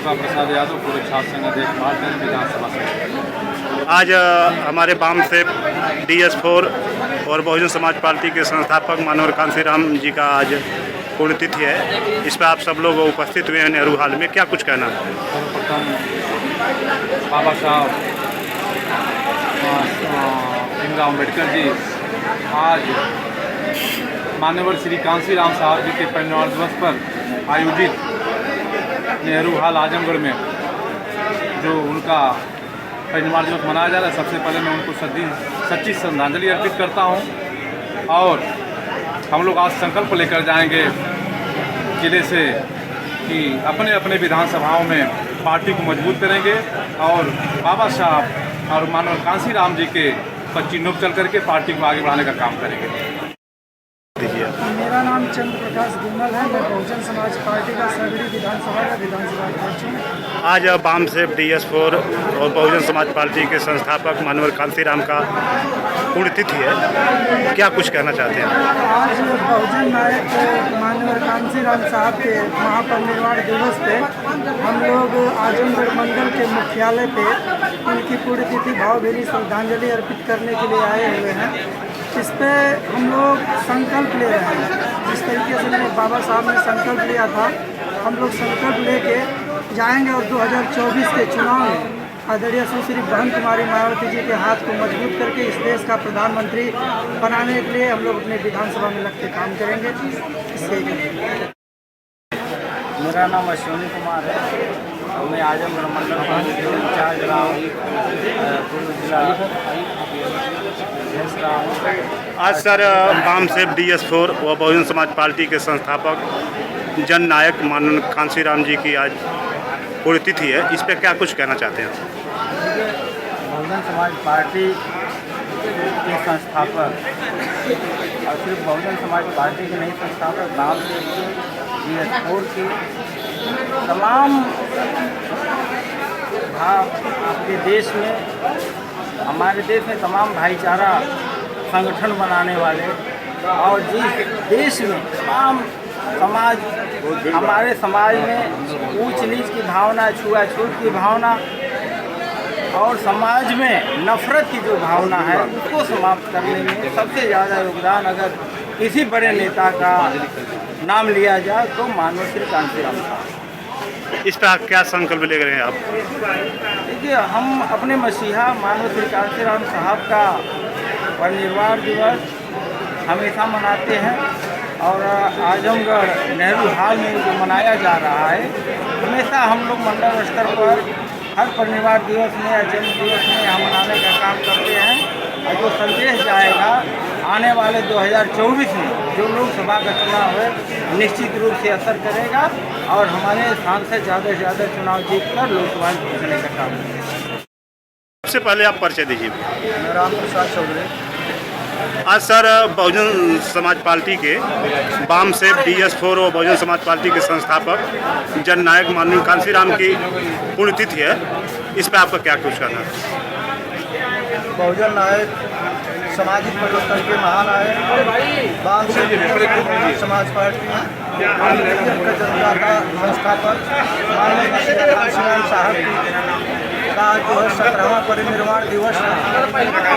शिवा प्रसाद यादव, पूर्व छात्र संघ अध्यक्ष महाराजगंज विधानसभा से। आज हमारे वाम से DS4 और बहुजन समाज पार्टी के संस्थापक मानवर कांसीराम जी का आज पुण्यतिथि है। इस पर आप सब लोग उपस्थित हुए हैं नेहरू हाल में, क्या कुछ कहना है? सर्वप्रथम बाबा साहब भीमराव अम्बेडकर जी आज मान्यवर श्री कांसीराम साहब जी के परिनिर्वाण दिवस पर आयोजित नेहरू हाल आजमगढ़ में जो उनका परिनिर्वाण दिवस मनाया जा रहा है, सबसे पहले मैं उनको सच्ची श्रद्धांजलि अर्पित करता हूं। और हम लोग आज संकल्प लेकर जाएंगे जिले से कि अपने अपने विधानसभाओं में पार्टी को मजबूत करेंगे और बाबा साहब और मानव कांसीराम जी के पच्ची नोक चल करके पार्टी को आगे बढ़ाने का काम करेंगे। मेरा नाम चंद्र प्रकाश गुमल है। मैं बहुजन समाज पार्टी का सगड़ी विधानसभा अध्यक्ष हूँ। आज वाम से DS4 और बहुजन समाज पार्टी के संस्थापक मानवर कांसीराम का पुण्यतिथि है, क्या कुछ कहना चाहते हैं? आज बहुजन नायक मानवर कांसीराम साहब के महापरिनिर्वाण दिवस पे हम लोग आजमगढ़ मंडल के मुख्यालय पे उनकी पुण्यतिथि भावभीनी श्रद्धांजलि अर्पित करने के लिए आए हुए हैं। इस पे हम लोग संकल्प ले रहे हैं। जिस तरीके से मेरे बाबा साहब ने संकल्प लिया था, हम लोग संकल्प लेके जाएंगे और 2024 के चुनाव में आदरणीय सुश्री बहन कुमारी मायावती जी के हाथ को मजबूत करके इस देश का प्रधानमंत्री बनाने के लिए हम लोग अपने विधानसभा में लग के काम करेंगे। मेरा नाम अश्विनी कुमार है और मैं आजमगढ़ मंडल पार्टी के इंचार्ज रहा हूँ, पूर्व जिला रहा हूँ। आज सर वाम से DS4 व बहुजन समाज पार्टी के संस्थापक जन नायक माननीय कांसीराम जी की आज पुण्यतिथि है, इस पर क्या कुछ कहना चाहते हैं? बहुजन समाज पार्टी के संस्थापक और सिर्फ बहुजन समाज पार्टी के नहीं, संस्थापक वाम से DS4 के तमाम आपके देश में, हमारे देश में तमाम भाईचारा संगठन बनाने वाले और जिस देश में तमाम समाज, हमारे समाज में ऊंच नीच की भावना, छुआछूत की भावना और समाज में नफरत की जो भावना है उसको समाप्त करने में सबसे ज़्यादा योगदान अगर किसी बड़े नेता का नाम लिया जाए तो मानव श्री कांसीराम साहब। इस पर आप क्या संकल्प ले रहे हैं आप? देखिए, हम अपने मसीहा मानव श्री कांसीराम साहब का परिनिर्वाण दिवस हमेशा मनाते हैं और आजमगढ़ नेहरू हाल में जो मनाया जा रहा है, हमेशा हम लोग मंडल स्तर पर हर परिनिर्वाण दिवस में या जन्म दिवस में हम मनाने का काम करते हैं। और जो संदेश जाएगा आने वाले 2024 में जो लोकसभा का चुनाव है निश्चित रूप से असर करेगा और हमारे स्थान से ज़्यादा चुनाव जीतकर लोकसभा में पहुँचने का काम करेगा। सबसे पहले आप परिचय दीजिए। राम प्रसाद चौधरी। आज सर बहुजन समाज पार्टी के वाम से DS4 और बहुजन समाज पार्टी के संस्थापक जन नायक माननीय कांसीराम की पुण्यतिथि है, इस पर आपका क्या कुछ कहना है? बहुजन नायक सामाजिक परिवर्तन के महानायक वाम से समाज पार्टी जनता का संस्थापक माननीय कांसीराम साहब का जो है 17वां परिनिर्वाण दिवस है।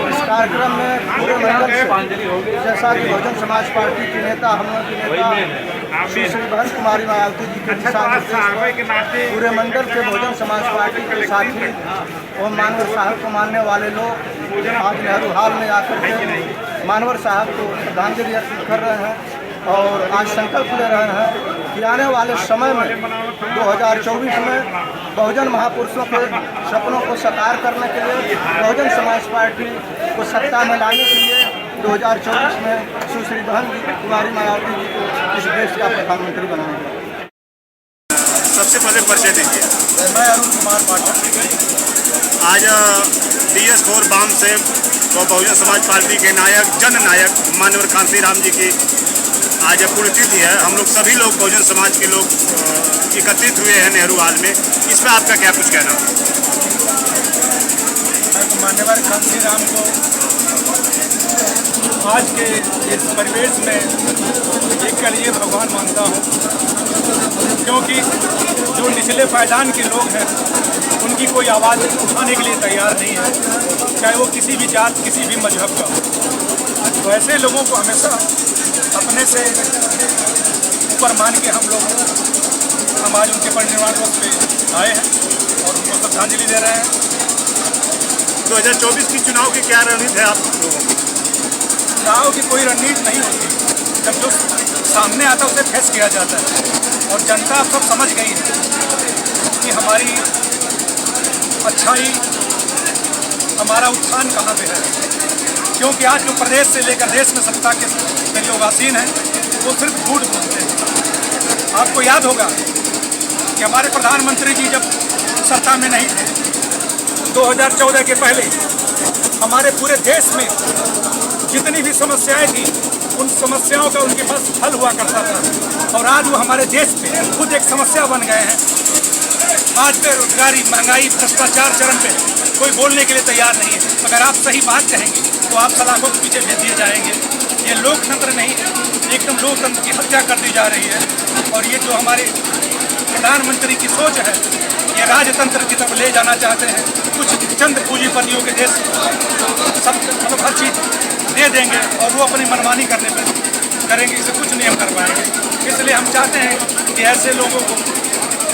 इस कार्यक्रम में पूरे मंडल से, जैसा कि बहुजन समाज पार्टी के नेता, हम लोग के नेता श्री बहन कुमारी मायावती जी के दिशा निर्देश पूरे मंडल के बहुजन समाज पार्टी के साथी और मानवर साहब को मानने वाले लोग आज नेहरू हाल में आकर के मानवर साहब को श्रद्धांजलि अर्पित कर रहे हैं और आज संकल्प ले रहे हैं कि आने वाले समय में 2024 में बहुजन महापुरुषों के सपनों को साकार करने के लिए बहुजन समाज पार्टी को सत्ता में लाने के लिए 2024 में सुश्री बहन कुमारी मायावती जी को इस देश का प्रधानमंत्री बनाएंगे। सबसे पहले परिचय दीजिए। मैं अरुण कुमार पाठक। आज DS4 वाम से और बहुजन समाज पार्टी के नायक जन नायक मानवर कांसीराम जी की आज पुण्यतिथि है। हम लोग सभी लोग बहुजन समाज के लोग एकत्रित हुए हैं नेहरू हाल में, इस पर आपका क्या कुछ कहना? मैं मान्यवर कांसीराम को आज के इस परिवेश में एक करिए भगवान मानता हूँ। क्योंकि जो निचले पायदान के लोग हैं उनकी कोई आवाज़ उठाने के लिए तैयार नहीं है, चाहे वो किसी भी जात किसी भी मजहब का हो। तो ऐसे लोगों को हमेशा अपने से ऊपर मान के हम आज उनके परिनिर्वाण दिवस पे आए हैं और उनको श्रद्धांजलि दे रहे हैं। 2024 की चुनाव की क्या रणनीति है आप लोगों की? चुनाव की कोई रणनीति नहीं होती, जब जो सामने आता है उसे फेस किया जाता है और जनता अब सब समझ गई है कि हमारी अच्छाई, हमारा उत्थान कहाँ पे है। क्योंकि आज जो प्रदेश से लेकर देश में सत्ता के लोग आसीन हैं वो सिर्फ झूठ बोलते हैं। आपको याद होगा कि हमारे प्रधानमंत्री जी जब सत्ता में नहीं थे 2014 के पहले हमारे पूरे देश में जितनी भी समस्याएं थी उन समस्याओं का उनके पास हल हुआ करता था और आज वो हमारे देश पे खुद एक समस्या बन गए हैं। आज बेरोजगारी, महंगाई, भ्रष्टाचार चरम पे, कोई बोलने के लिए तैयार नहीं है। अगर आप सही बात कहेंगे तो आप सलाखों के पीछे भेज दिए जाएंगे। ये लोकतंत्र नहीं है, एकदम लोकतंत्र की हत्या कर दी जा रही है। और ये जो हमारे प्रधानमंत्री की सोच है ये राजतंत्र की तरफ ले जाना चाहते हैं। कुछ चंद पूंजीपतियों के देश सब मतलब हर चीज़ दे देंगे और वो अपनी मनमानी करने पर करेंगे, इसे कुछ नहीं हम कर पाएंगे। इसलिए हम चाहते हैं कि ऐसे लोगों को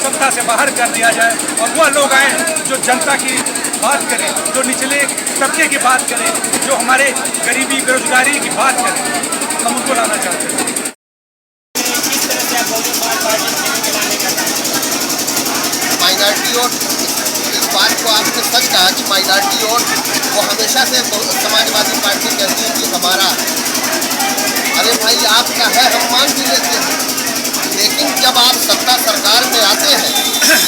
सत्ता से बाहर कर दिया जाए और वह लोग आए जो जनता की बात करें, जो निचले तबके की बात करें, जो हमारे गरीबी बेरोजगारी की बात करें, हम उनको लाना चाहते हैं। माइनॉरिटी वोट, इस बात को आपने सच कहा कि माइनॉरिटी वोट वो हमेशा से समाजवादी पार्टी कहती है कि हमारा, अरे भाई आपका है, हम मान भी लेते हैं, लेकिन जब आप सत्ता सरकार में आते हैं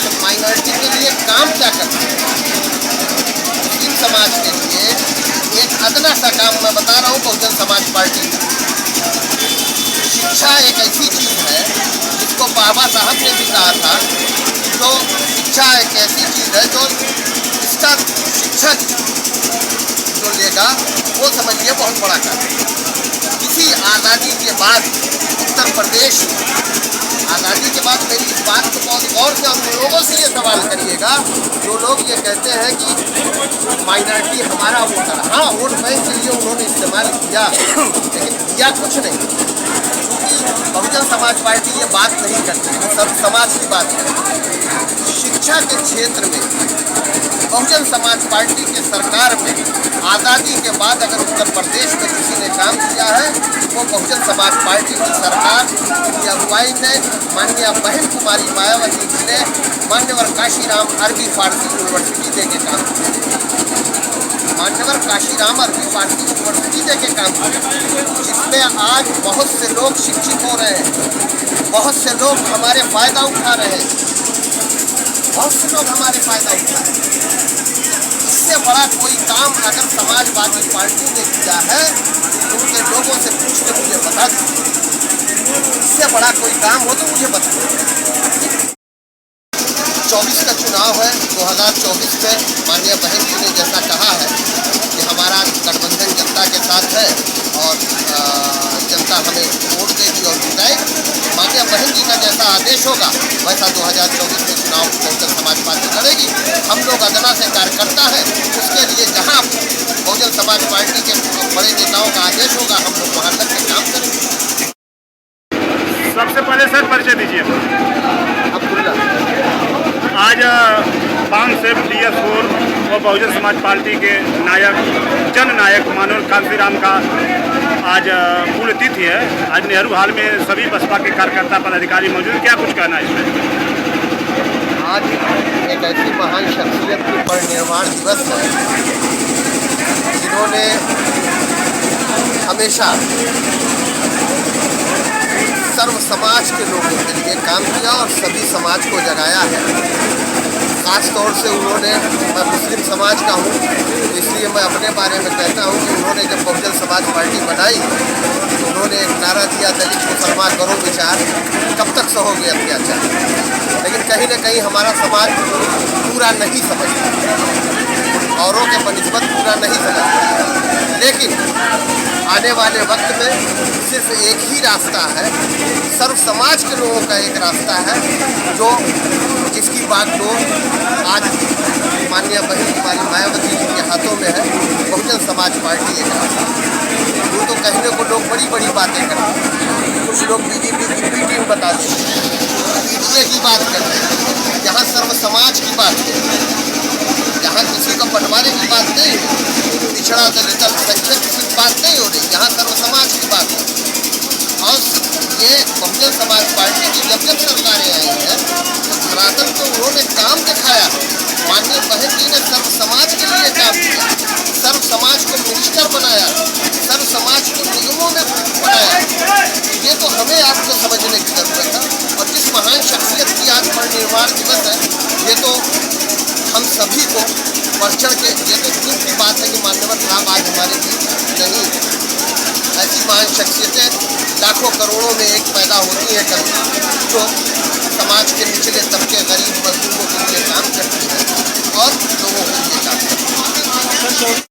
तो माइनॉरिटी के लिए काम क्या करते हैं? मुस्लिम समाज के लिए एक अदना सा काम मैं बता रहा हूँ, बहुजन समाज पार्टी शिक्षा एक ऐसी चीज़ है जिसको बाबा साहब ने भी कहा था, तो शिक्षा एक ऐसी चीज़ है जो इसका शिक्षा जो लेगा वो समझिए बहुत बड़ा काम। इसी आज़ादी के बाद उत्तर प्रदेश, आज़ादी के बाद मेरी इस बात को बहुत गौर से हम लोगों से ये सवाल करिएगा जो लोग ये कहते हैं कि माइनॉरिटी हमारा वोट है। हाँ, वोट बैंक के लिए उन्होंने इस्तेमाल किया, लेकिन किया कुछ नहीं। बहुजन समाज पार्टी ये बात नहीं करती, सब समाज की बात है। शिक्षा के क्षेत्र में बहुजन समाज पार्टी के सरकार में आज़ादी के बाद अगर उत्तर प्रदेश में किसी ने काम किया है वो बहुजन समाज पार्टी की सरकार की अगुवाई में माननीय बहन कुमारी मायावती जी ने मान्यवर काशीराम अरबी फारसी यूनिवर्सिटी दे के काम किया। मान्यवर काशीराम अरबी फारसी यूनिवर्सिटी दे के काम किया, जिसमें आज बहुत से लोग शिक्षित हो रहे हैं, बहुत से लोग हमारे फ़ायदा उठा रहे हैं, बहुत से लोग हमारे फ़ायदा उठा रहे हैं। इससे बड़ा कोई काम अगर समाजवादी पार्टी ने किया है तो उनके लोगों से पूछ के मुझे बता दीजिए, इससे बड़ा कोई काम हो तो मुझे बता दीजिए। 24 का चुनाव है, 2024 में माननीय बहन जी ने जैसा कहा है कि हमारा गठबंधन जनता के साथ है और जनता हमें वोट देगी और जिताएगी। माननीय बहन जी का जैसा आदेश होगा वैसा 2024 में चुनाव बहुजन समाज पार्टी लड़ेगी। हम लोग अदना से कार्यकर्ता हैं, उसके लिए जहां बहुजन समाज पार्टी के बड़े नेताओं का आदेश होगा हम लोग वहां तक के काम करेंगे। सबसे पहले सर परिचय दीजिए। अब्दुल्ला। आज बाम सेव DS4 और बहुजन समाज पार्टी के नायक, जननायक माननीय कांसीराम का आज पुण्यतिथि है। आज नेहरू हाल में सभी बसपा के कार्यकर्ता पदाधिकारी मौजूद, क्या कुछ कहना है इसमें? आज एक ऐसी महान शख्सियत की परिनिर्वाण दिवस है जिन्होंने हमेशा सर्व समाज के लोगों के लिए काम किया और सभी समाज को जगाया है। ख़ास तौर से उन्होंने, मैं मुस्लिम समाज का हूँ तो इसलिए मैं अपने बारे में कहता हूँ कि उन्होंने जब बहुजन समाज पार्टी बनाई तो उन्होंने एक नारा दिया, दलित मुसलमान करो विचार, कब तक सहोगे अत्याचार। लेकिन कहीं न कहीं हमारा समाज पूरा नहीं समझता औरों के बनिस्बत पूरा नहीं समझ पाते। लेकिन आने वाले वक्त में सिर्फ एक ही रास्ता है, सर्व समाज के लोगों का एक रास्ता है, जो जिसकी बागडोर आज माननीय बहन हमारी मायावती जी के हाथों में है। बहुजन समाज पार्टी एक रास्ता है। वो तो कहने को लोग बड़ी बड़ी बातें करते हैं, कुछ लोग बीजेपी की बी टीम बताते हैं, पीटीए की बात करते हैं। यहाँ सर्व समाज की बात है, यहाँ किसी का बंटवारे की बात नहीं है, पिछड़ा दलित संख्यक की बात नहीं हो रही, यहाँ सर्व समाज की बात है। और ये बहुजन समाज पार्टी की जब जब सरकारें आई हैं तो धरातल को उन्होंने काम दिखाया। माननीय बहन जी ने सर्व समाज के लिए काम किया, सर्व समाज को मिनिस्टर बनाया, सर्व समाज को निगमों में बनाया। ये तो हमें आपको समझने की जरूरत है। और जिस महान शख्सियत की आज परिनिर्वाण दिवस है, ये तो हम सभी को बढ़ चढ़ के, ये तो दुख की बात है कि मान्यवर साहब आज हमारे बीच नहीं है। ऐसी महान शख्सियतें लाखों करोड़ों में एक पैदा होती है कभी, जो समाज के निचले तबके गरीब मजदूरों के लिए काम करती है और लोगों के लिए काम करती है।